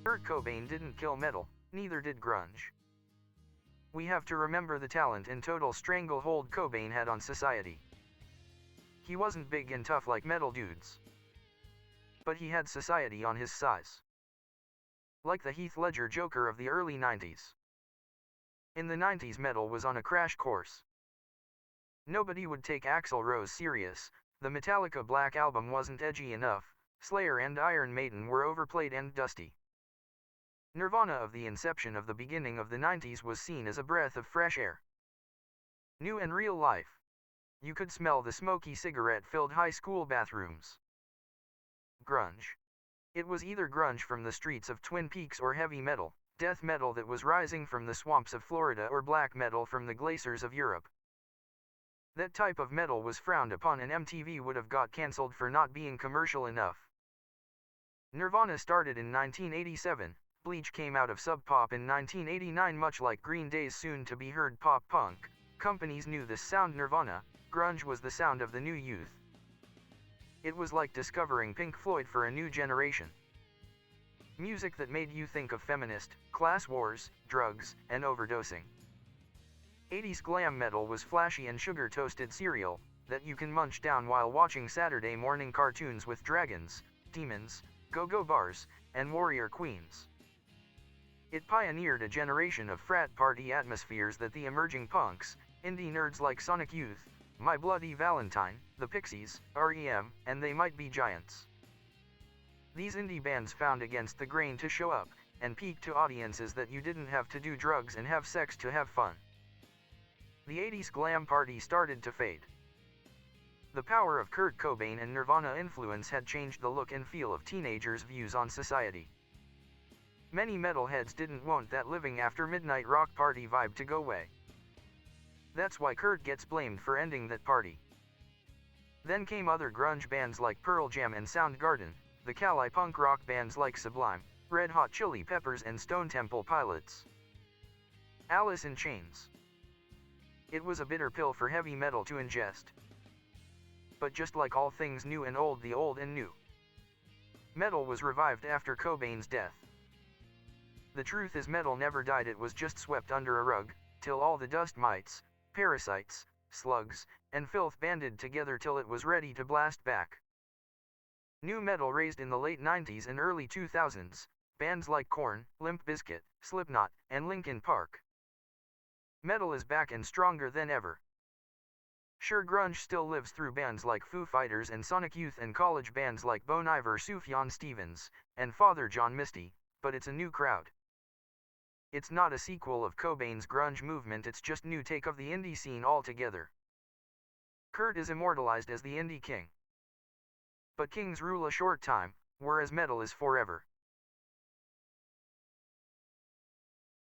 Kurt Cobain didn't kill metal, neither did grunge. We have to remember the talent and total stranglehold Cobain had on society. He wasn't big and tough like metal dudes, but he had society on his size. Like the Heath Ledger Joker of the early 90s. In the 90s, metal was on a crash course. Nobody would take Axl Rose serious, the Metallica Black Album wasn't edgy enough, Slayer and Iron Maiden were overplayed and dusty. Nirvana of the inception of the beginning of the 90s was seen as a breath of fresh air. New and real life. You could smell the smoky cigarette-filled high school bathrooms. Grunge. It was either grunge from the streets of Twin Peaks or heavy metal, death metal that was rising from the swamps of Florida or black metal from the glaciers of Europe. That type of metal was frowned upon and MTV would have got cancelled for not being commercial enough. Nirvana started in 1987, Bleach came out of Sub Pop in 1989. Much like Green Day's soon-to-be-heard pop-punk, companies knew this sound. Nirvana, grunge was the sound of the new youth. It was like discovering Pink Floyd for a new generation. Music that made you think of feminist, class wars, drugs, and overdosing. 80s glam metal was flashy and sugar-toasted cereal that you can munch down while watching Saturday morning cartoons with dragons, demons, go-go bars, and warrior queens. It pioneered a generation of frat party atmospheres that the emerging punks, indie nerds like Sonic Youth, My Bloody Valentine, The Pixies, REM, and They Might Be Giants. These indie bands found against the grain to show up, and peak to audiences that you didn't have to do drugs and have sex to have fun. The 80s glam party started to fade. The power of Kurt Cobain and Nirvana influence had changed the look and feel of teenagers' views on society. Many metalheads didn't want that living after midnight rock party vibe to go away. That's why Kurt gets blamed for ending that party. Then came other grunge bands like Pearl Jam and Soundgarden, the Cali punk rock bands like Sublime, Red Hot Chili Peppers and Stone Temple Pilots. Alice in Chains. It was a bitter pill for heavy metal to ingest. But just like all things new and old, the old and new. Metal was revived after Cobain's death. The truth is, metal never died, it was just swept under a rug, till all the dust mites, parasites, slugs, and filth banded together till it was ready to blast back. New metal raised in the late 90s and early 2000s, bands like Korn, Limp Bizkit, Slipknot, and Linkin Park. Metal is back and stronger than ever. Sure, grunge still lives through bands like Foo Fighters and Sonic Youth and college bands like Bon Iver, Sufjan Stevens, and Father John Misty, but it's a new crowd. It's not a sequel of Cobain's grunge movement, it's just new take of the indie scene altogether. Kurt is immortalized as the indie king. But kings rule a short time, whereas metal is forever.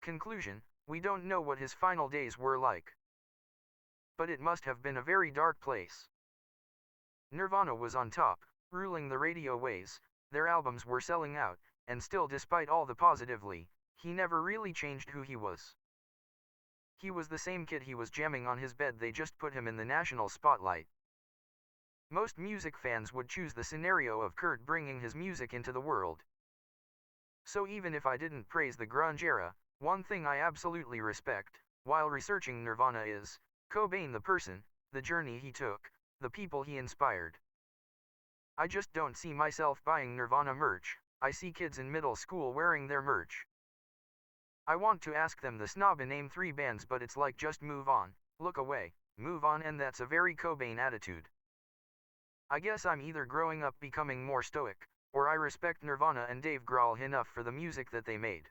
Conclusion: we don't know what his final days were like. But it must have been a very dark place. Nirvana was on top, ruling the radio waves, their albums were selling out, and still, despite all the positively, he never really changed who he was. He was the same kid. He was jamming on his bed, they just put him in the national spotlight. Most music fans would choose the scenario of Kurt bringing his music into the world. So even if I didn't praise the grunge era, one thing I absolutely respect, while researching Nirvana, is Cobain the person, the journey he took, the people he inspired. I just don't see myself buying Nirvana merch, I see kids in middle school wearing their merch. I want to ask them the snob and name 3 bands, but it's like just move on, look away, move on, and that's a very Cobain attitude. I guess I'm either growing up becoming more stoic, or I respect Nirvana and Dave Grohl enough for the music that they made.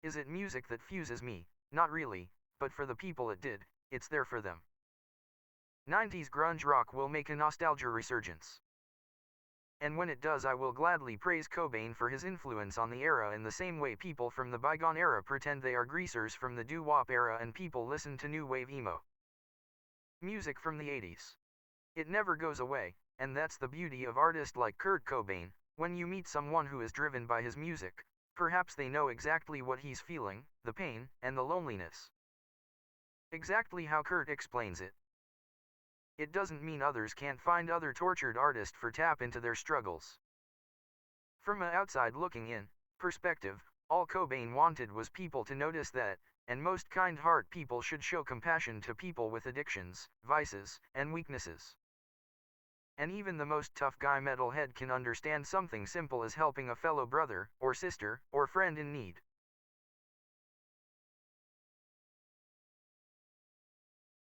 Is it music that fuses me? Not really, but for the people it did, it's there for them. 90s grunge rock will make a nostalgia resurgence. And when it does, I will gladly praise Cobain for his influence on the era, in the same way people from the bygone era pretend they are greasers from the doo-wop era and people listen to new wave emo music from the 80s. It never goes away, and that's the beauty of artists like Kurt Cobain. When you meet someone who is driven by his music, perhaps they know exactly what he's feeling, the pain, and the loneliness. Exactly how Kurt explains it. It doesn't mean others can't find other tortured artists for tap into their struggles. From outside looking in, perspective, all Cobain wanted was people to notice that, and most kind-heart people should show compassion to people with addictions, vices, and weaknesses. And even the most tough guy metalhead can understand something simple as helping a fellow brother, or sister, or friend in need.